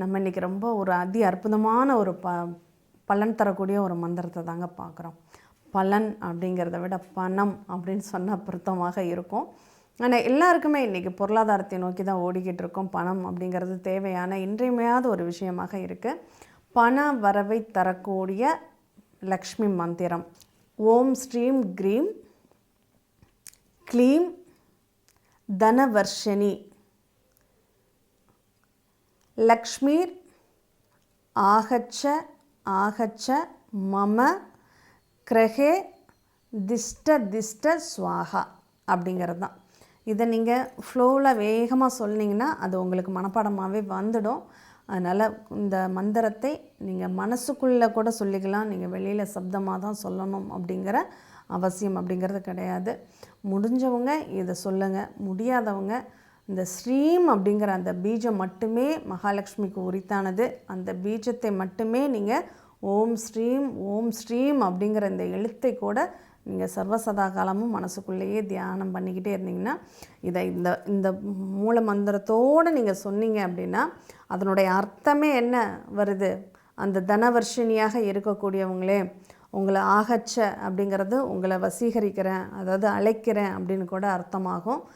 நம்ம இன்றைக்கி ரொம்ப ஒரு அற்புதமான ஒரு பலன் தரக்கூடிய ஒரு மந்திரத்தை தாங்க பார்க்குறோம். பலன் அப்படிங்கிறத விட பணம் அப்படின்னு சொன்னால் பொருத்தமாக இருக்கும். ஆனால் எல்லாருக்குமே இன்றைக்கி பொருளாதாரத்தை நோக்கி தான் ஓடிக்கிட்டு இருக்கோம். பணம் அப்படிங்கிறது தேவையான இன்றியமையாத ஒரு விஷயமாக இருக்குது. பண வரவை தரக்கூடிய லக்ஷ்மி மந்திரம். ஓம் ஸ்ரீம் க்ரீம் க்ளீம் தனவர்ஷினி லக்ஷ்மீர் ஆகச்ச ஆகச்ச மம கிரகே திஷ்ட ஸ்வாகா அப்படிங்கிறது தான். இதை நீங்கள் ஃப்ளோவில் வேகமாக சொன்னீங்கன்னா அது உங்களுக்கு மனப்பாடமாகவே வந்துடும். அதனால் இந்த மந்திரத்தை நீங்கள் மனசுக்குள்ளே கூட சொல்லிக்கலாம். நீங்கள் வெளியில் சப்தமாக தான் சொல்லணும் அப்படிங்கிற அவசியம் அப்படிங்கிறது கிடையாது. முடிஞ்சவங்க இதை சொல்லுங்கள். முடியாதவங்க இந்த ஸ்ரீம் அப்படிங்கிற அந்த பீஜம் மட்டுமே மகாலட்சுமிக்கு உரித்தானது. அந்த பீஜத்தை மட்டுமே நீங்கள் ஓம் ஸ்ரீம் அப்படிங்கிற இந்த எழுத்தை கூட நீங்கள் சர்வசதா காலமும் மனசுக்குள்ளேயே தியானம் பண்ணிக்கிட்டே இருந்தீங்கன்னா, இதை இந்த இந்த மூல மந்திரத்தோடு நீங்கள் சொன்னீங்க அப்படின்னா அதனுடைய அர்த்தமே என்ன வருது? அந்த தனவர்ஷினியாக இருக்கக்கூடியவங்களே உங்களை ஆகச்ச அப்படிங்கிறது உங்களை வசீகரிக்கிறேன், அதாவது அழைக்கிறேன் அப்படின்னு கூட அர்த்தமாகும்.